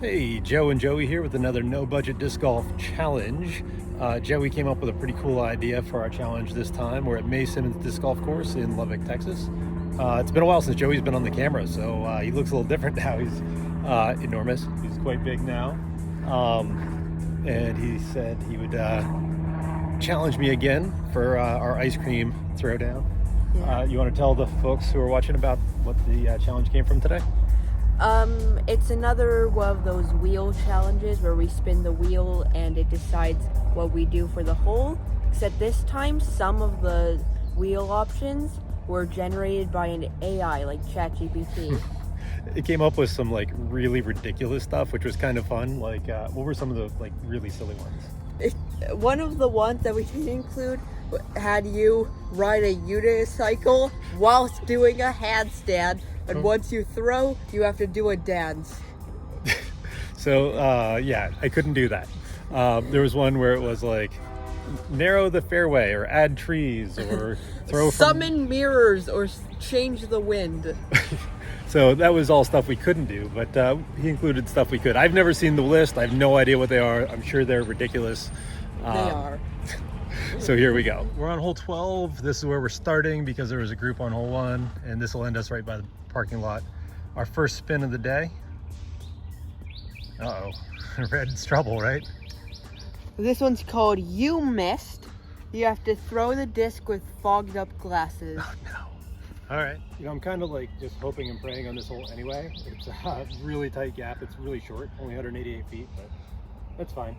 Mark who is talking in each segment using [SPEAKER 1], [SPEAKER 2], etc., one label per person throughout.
[SPEAKER 1] Hey, Joe and Joey here with another no budget disc golf challenge. Joey came up with a pretty cool idea for our challenge this time. We're at Simmons disc golf course in Lubbock, Texas. It's been a while since Joey's been on the camera, so he looks a little different now. He's enormous. He's quite big now. And he said he would challenge me again for our ice cream throwdown. Yeah. You want to tell the folks who are watching about what the challenge came from today?
[SPEAKER 2] It's another one of those wheel challenges where we spin the wheel and it decides what we do for the hole. Except this time, some of the wheel options were generated by an AI like ChatGPT.
[SPEAKER 1] It came up with some like really ridiculous stuff, which was kind of fun. Like, what were some of the like really silly ones?
[SPEAKER 2] One of the ones that we didn't include had you ride a unicycle whilst doing a handstand. And once you throw, you have to do a dance.
[SPEAKER 1] So, yeah, I couldn't do that. There was one where it was like, narrow the fairway, or add trees, or throw
[SPEAKER 2] summon mirrors, or change the wind.
[SPEAKER 1] So that was all stuff we couldn't do, but he included stuff we could. I've never seen the list. I have no idea what they are. I'm sure they're ridiculous.
[SPEAKER 2] They are.
[SPEAKER 1] So here we go. We're on hole 12. This is where we're starting because there was a group on hole 1, and this will end us right by the parking lot. Our first spin of the day. Uh-oh. Red's trouble, right?
[SPEAKER 2] This one's called You Missed. You have to throw the disc with fogged up glasses.
[SPEAKER 1] Oh, no. All right. You know, I'm kind of like just hoping and praying on this hole anyway. It's a really tight gap. It's really short, only 188 feet, but that's fine.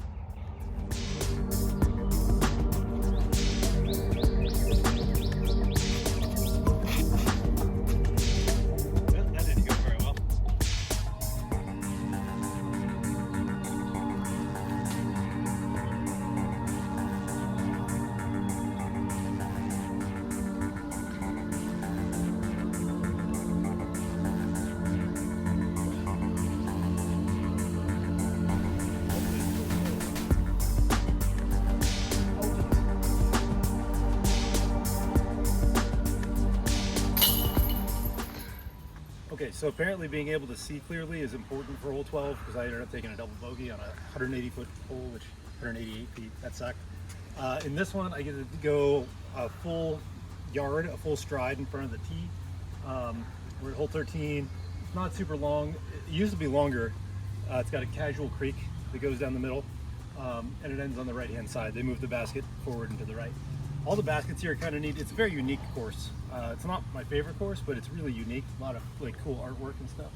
[SPEAKER 1] Okay, so apparently being able to see clearly is important for hole 12 because I ended up taking a double bogey on a 180-foot hole, which 188 feet, that sucked. In this one, I get to go a full yard, a full stride in front of the tee. We're at hole 13. It's not super long. It used to be longer. It's got a casual creek that goes down the middle, and it ends on the right-hand side. They moved the basket forward and to the right. All the baskets here are kind of neat. It's a very unique course. It's not my favorite course, but it's really unique. A lot of like cool artwork and stuff.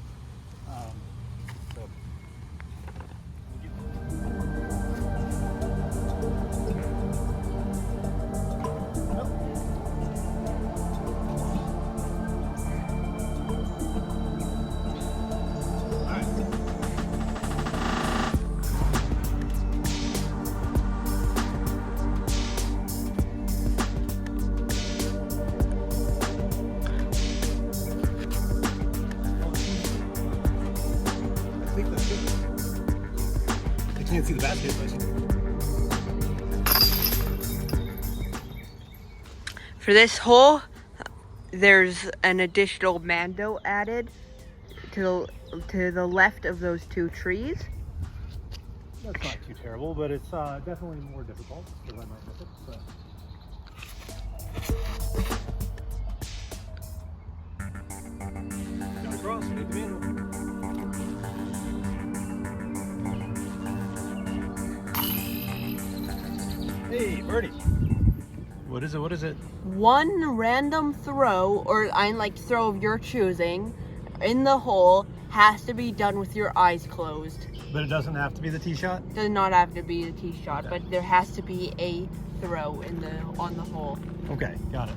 [SPEAKER 1] I can't see the basket.
[SPEAKER 2] For this hole, there's an additional MANDO added to the left of those two trees.
[SPEAKER 1] That's not too terrible, but it's definitely more difficult because I might miss it. So. Got across, need the MANDO. Hey, birdie. What is it? What is it?
[SPEAKER 2] One random throw, or throw of your choosing, in the hole has to be done with your eyes closed.
[SPEAKER 1] But it doesn't have to be the tee shot?
[SPEAKER 2] Does not have to be the tee shot,
[SPEAKER 1] Okay.
[SPEAKER 2] but there has to be a throw on the hole.
[SPEAKER 1] Okay, got it.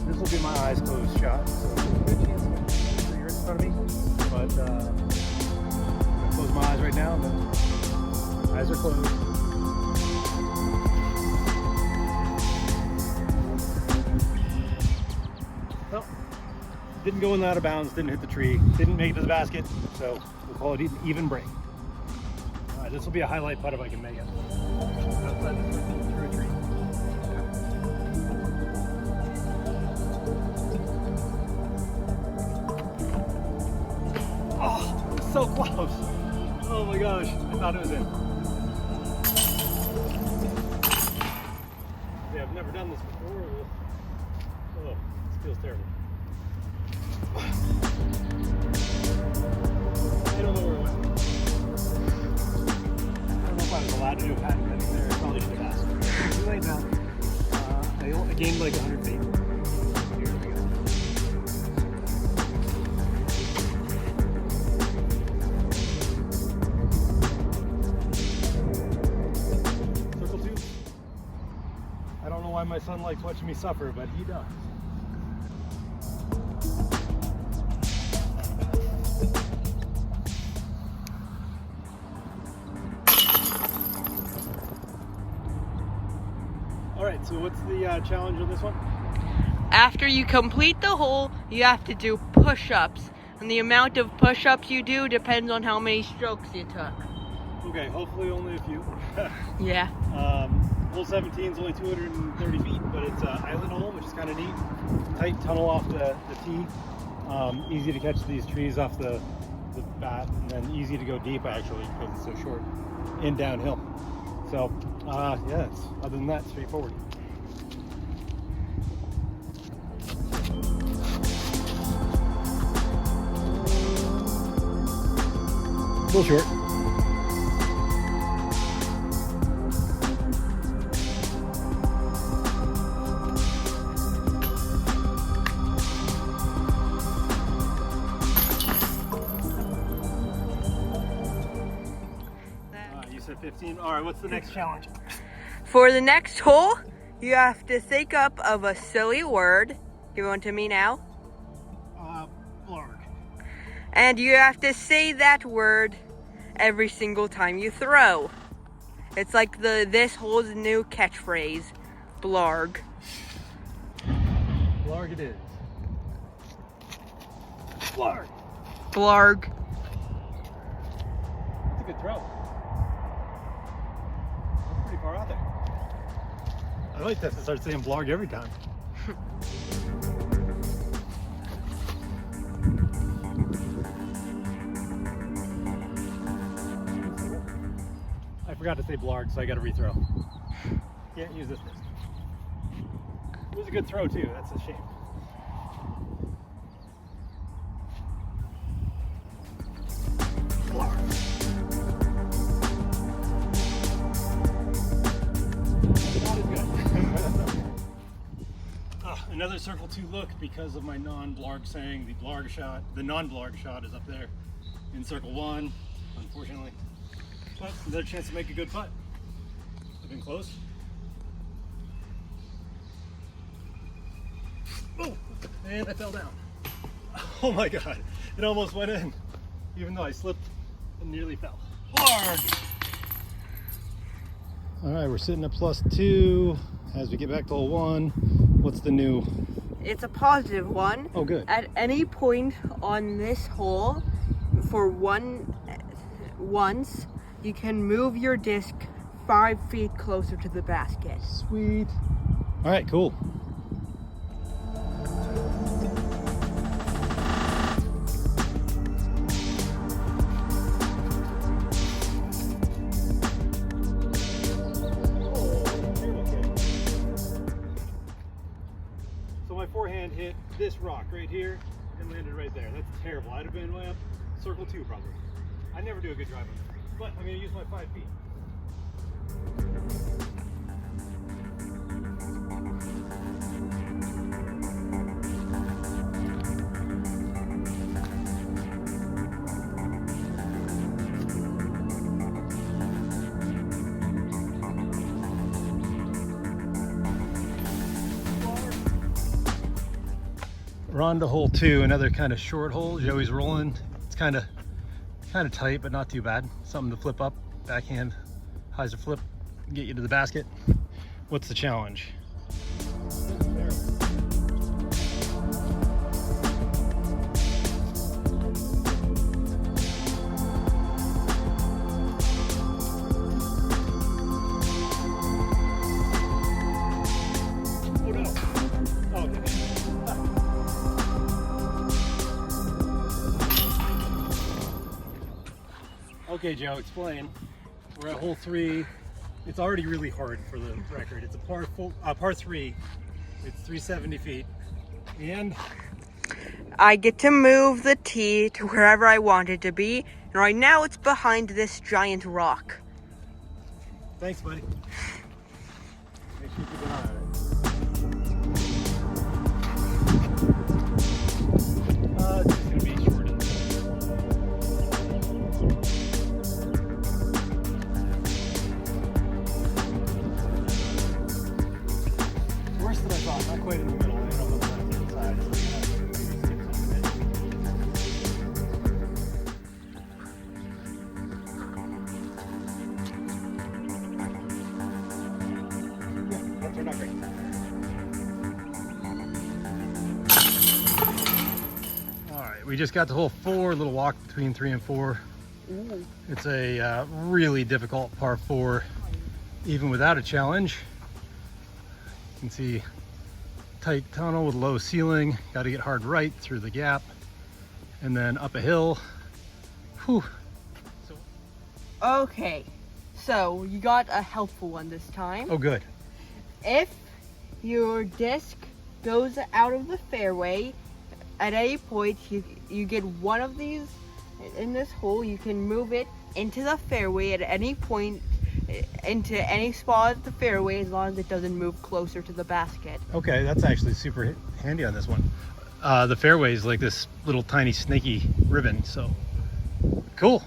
[SPEAKER 1] This will be my eyes closed shot, so there's a good chance that you're in front of me. But I'm gonna close my eyes right now, and then eyes are closed. Well, didn't go in out of bounds, didn't hit the tree, didn't make it to the basket, so we'll call it an even break. This will be a highlight putt if I can make it. Outside the tree. so close. Oh my gosh, I thought it was in. Yeah, I've never done this before. Oh, this feels terrible. I don't know where it went. I don't know if I was allowed to do a patent bending there. I probably should have asked. Too late now. I gained like 100 feet. Here we go. Circle 2. I don't know why my son likes watching me suffer, but he does. Alright, so what's the challenge on this one?
[SPEAKER 2] After you complete the hole, you have to do push-ups. And the amount of push-ups you do depends on how many strokes you took.
[SPEAKER 1] Okay, hopefully only a few.
[SPEAKER 2] Yeah.
[SPEAKER 1] Hole 17 is only 230 feet, but it's an island hole, which is kind of neat. Tight tunnel off the tee. Easy to catch these trees off the bat, and then easy to go deep actually because it's so short and downhill. So, yeah, other than that, straightforward. A little short. You said 15. All right, what's the next challenge?
[SPEAKER 2] For the next hole, you have to think up of a silly word. Give one to me now.
[SPEAKER 1] BLAARGH.
[SPEAKER 2] And you have to say that word every single time you throw. It's like this hole's new catchphrase, BLAARGH.
[SPEAKER 1] BLAARGH it is. BLAARGH.
[SPEAKER 2] BLAARGH.
[SPEAKER 1] That's a good throw. That's pretty far out there. I like that to start saying BLAARGH every time. I forgot to say BLAARGH, so I got to rethrow. Can't use this first. It was a good throw too. That's a shame. BLAARGH. Not as good. Another circle 2 look because of my non-BLAARGH saying the BLAARGH shot. The non-BLAARGH shot is up there in circle 1, unfortunately. But another chance to make a good putt. I've been close. Oh, and I fell down. Oh my God, it almost went in, even though I slipped and nearly fell. BLAARGH! All right, we're sitting at +2. As we get back to hole 1, what's the new?
[SPEAKER 2] It's a positive one.
[SPEAKER 1] Oh, good.
[SPEAKER 2] At any point on this hole, for once, you can move your disc 5 feet closer to the basket.
[SPEAKER 1] Sweet. All right, cool. So my forehand hit this rock right here and landed right there. That's terrible. I'd have been way up circle 2 probably. I never do a good drive on that, but I'm going to use my 5 feet. We're on to hole 2, another kind of short hole. Joey's rolling. It's kind of tight, but not too bad. Something to flip up, backhand, hyzer flip, get you to the basket. What's the challenge? Oh no. Oh, okay. Okay, Joe, explain. We're at hole 3. It's already really hard for the record. It's a par 3. It's 370 feet. And
[SPEAKER 2] I get to move the tee to wherever I want it to be. And right now it's behind this giant rock.
[SPEAKER 1] thanks, buddy. Make sure you keep an eye on it. It's just gonna be short. Worse than I thought. Not quite in the middle. I ended up on the left side. So we're gonna maybe skip some of it. Yeah, that turned out great. All right, we just got to hole 4, little walk between 3 and 4.
[SPEAKER 2] Ooh.
[SPEAKER 1] It's a really difficult par 4, even without a challenge. You can see tight tunnel with low ceiling. Got to get hard right through the gap, and then up a hill. Whew.
[SPEAKER 2] Okay, so you got a helpful one this time.
[SPEAKER 1] Oh, good.
[SPEAKER 2] If your disc goes out of the fairway, at any point you get one of these in this hole, you can move it into the fairway at any point, into any spot at the fairway, as long as it doesn't move closer to the basket.
[SPEAKER 1] Okay, that's actually super handy on this one. The fairway is like this little tiny snaky ribbon, so cool.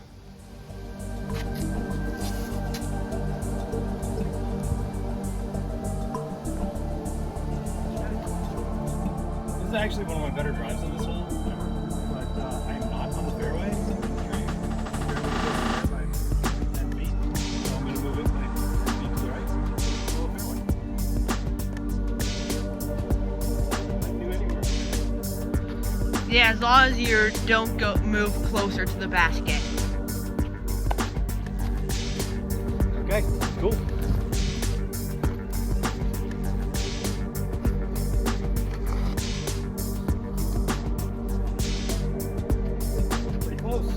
[SPEAKER 1] This is actually one of my better drives on this hole, but I am not on the fairway. So I'm going to try fairway by 10 feet. So I'm going to move it like 10 feet to the right. Little fairway. I can do anywhere.
[SPEAKER 2] Yeah, as long as you don't move closer to the basket.
[SPEAKER 1] Okay, cool. Pretty close.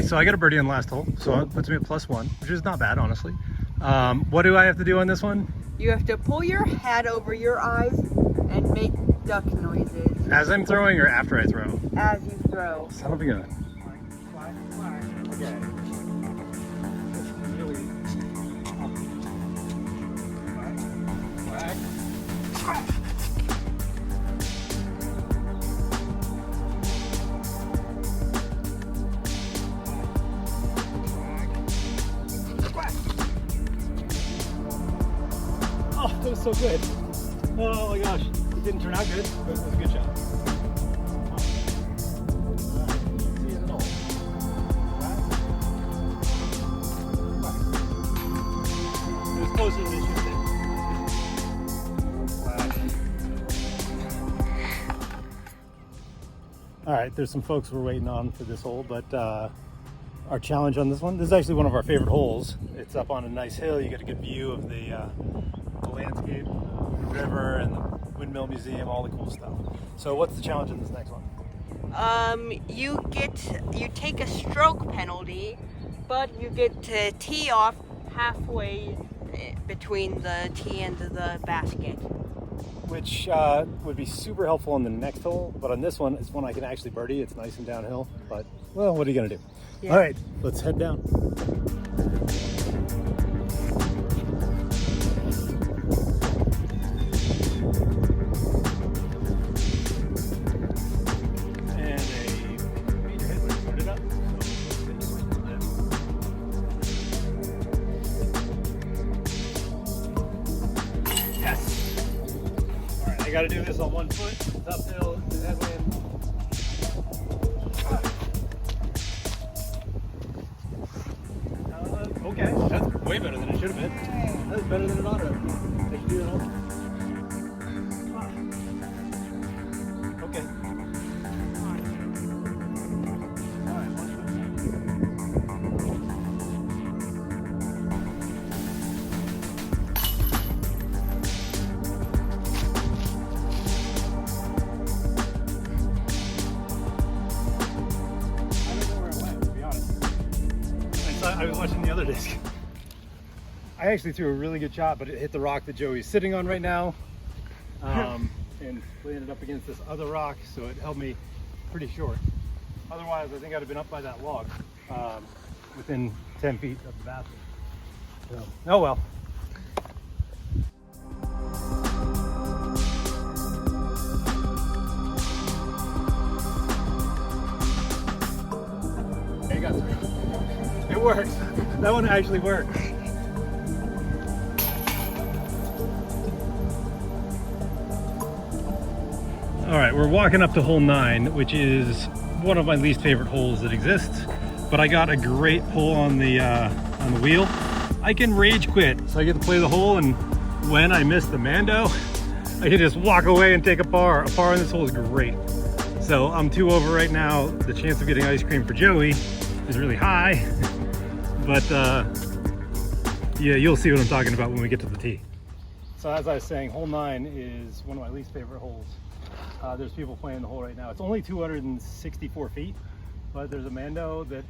[SPEAKER 1] So I got a birdie on the last hole, so it puts me at +1, which is not bad, honestly. What do I have to do on this one?
[SPEAKER 2] You have to pull your head over your eyes and make duck noises
[SPEAKER 1] As I'm throwing or after I throw?
[SPEAKER 2] as you throw.
[SPEAKER 1] Son of a gun. Okay. Oh, that was so good. Oh my gosh. It didn't turn out good, but it was a good shot. It was closer than it should have been. All right, there's some folks we're waiting on for this hole, but our challenge on this is actually one of our favorite holes. It's up on a nice hill. You get a good view of the landscape, the river, and the windmill museum, all the cool stuff. So what's the challenge in this next one?
[SPEAKER 2] You take a stroke penalty, but you get to tee off halfway between the tee and the basket.
[SPEAKER 1] Which would be super helpful on the next hole, but on this one, it's one I can actually birdie. It's nice and downhill, but, well, what are you gonna do?
[SPEAKER 2] Yeah.
[SPEAKER 1] All right, let's head down. And a meter hit, let's put it up. Yes. All right, I got to do this on one foot. It's uphill, it's a headwind. Okay, that's way better than it should have been. That's better than it ought to have been. I should do it all. Okay. All right, one foot. I was watching the other disc. I actually threw a really good shot, but it hit the rock that Joey's sitting on right now, and landed up against this other rock, so it held me pretty short. Otherwise, I think I'd have been up by that log, within 10 feet of the basket. So, oh well. Okay, got three. It works. That one actually worked. All right, we're walking up to hole 9, which is one of my least favorite holes that exists, but I got a great pull on the wheel. I can rage quit, so I get to play the hole, and when I miss the MANDO, I can just walk away and take a par. A par on this hole is great. So I'm 2 over right now. The chance of getting ice cream for Joey is really high, but yeah, you'll see what I'm talking about when we get to the tee. So as I was saying, hole 9 is one of my least favorite holes. There's people playing the hole right now. It's only 264 feet, but there's a MANDO that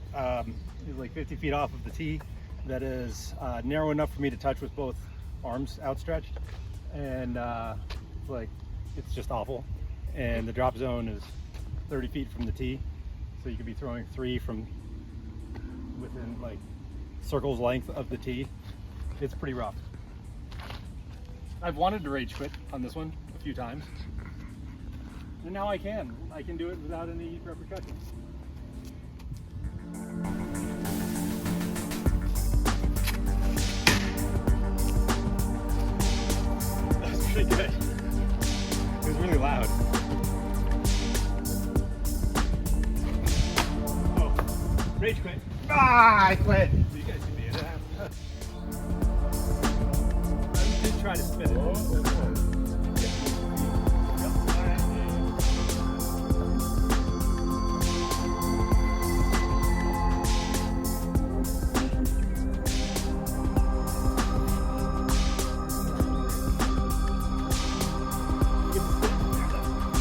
[SPEAKER 1] is like 50 feet off of the tee that is narrow enough for me to touch with both arms outstretched, and like it's just awful. And the drop zone is 30 feet from the tee, so you could be throwing 3 from within like circle's length of the tee. It's pretty rough. I've wanted to rage quit on this one a few times, and now I can do it without any repercussions. That was pretty good. It was really loud. Oh, rage quit. Ah, I quit. You guys can be in that. I did try to spin it.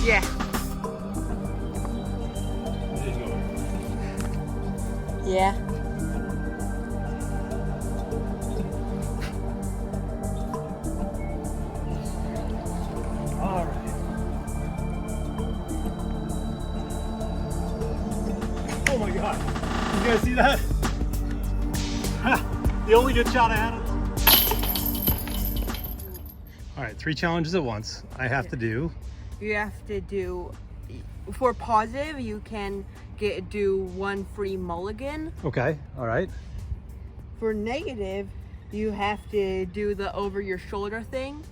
[SPEAKER 2] Yeah. Yeah.
[SPEAKER 1] All right. Oh my God. You guys see that? The only good shot I had. All right, 3 challenges at once. I have to do.
[SPEAKER 2] You have to do, for positive, you can do 1 free mulligan.
[SPEAKER 1] Okay, all right.
[SPEAKER 2] For negative, you have to do the over your shoulder thing.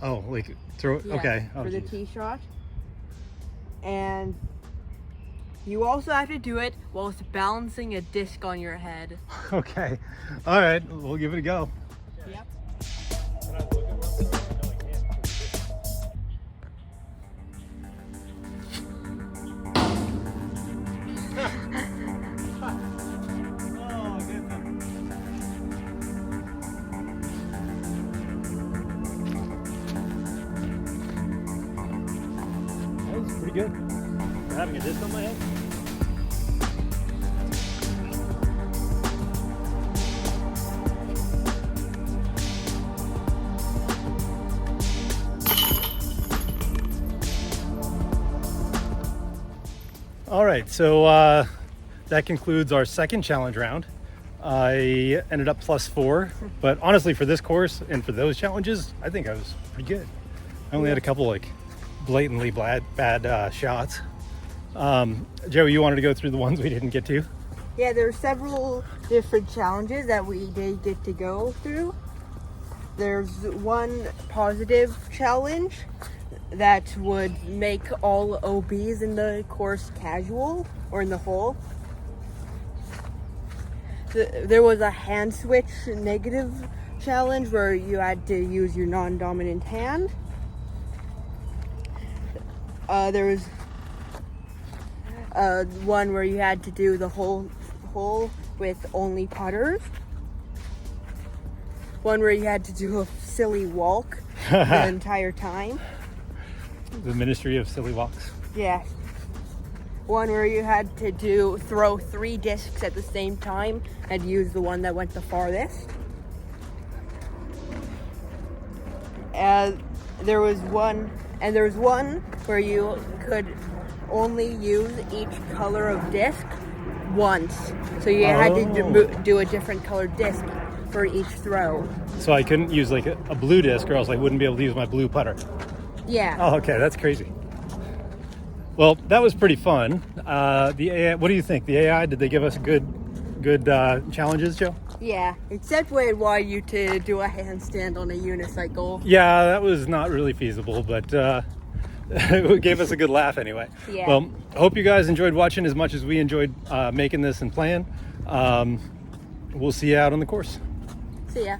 [SPEAKER 1] Oh, like throw it,
[SPEAKER 2] Yeah,
[SPEAKER 1] okay. Oh,
[SPEAKER 2] for the
[SPEAKER 1] geez.
[SPEAKER 2] tee shot. And you also have to do it whilst balancing a disc on your head.
[SPEAKER 1] Okay, all right, we'll give it a go.
[SPEAKER 2] Yep.
[SPEAKER 1] Pretty good. For having a disc on my head. All right, so that concludes our second challenge round. I ended up +4, but honestly for this course and for those challenges, I think I was pretty good. I only had a couple like blatantly bad shots. Joey, you wanted to go through the ones we didn't get to?
[SPEAKER 2] Yeah, there are several different challenges that we did get to go through. There's one positive challenge that would make all OBs in the course casual or in the hole. There was a hand switch negative challenge where you had to use your non-dominant hand. There was one where you had to do the whole hole with only putters. One where you had to do a silly walk the entire time.
[SPEAKER 1] The Ministry of Silly Walks.
[SPEAKER 2] Yeah. one where you had to throw 3 discs at the same time and use the one that went the farthest. There was one where you could only use each color of disc once, so you had to do a different colored disc for each throw.
[SPEAKER 1] So I couldn't use like a blue disc, or else I wouldn't be able to use my blue putter.
[SPEAKER 2] Yeah.
[SPEAKER 1] Oh, okay, that's crazy. Well, that was pretty fun. The AI, what do you think? The AI, did they give us good challenges, Joe?
[SPEAKER 2] Yeah, except when it wanted you to do a handstand on a unicycle.
[SPEAKER 1] Yeah, that was not really feasible, but it gave us a good laugh anyway.
[SPEAKER 2] Yeah.
[SPEAKER 1] Well, I hope you guys enjoyed watching as much as we enjoyed making this and playing. We'll see you out on the course.
[SPEAKER 2] See ya.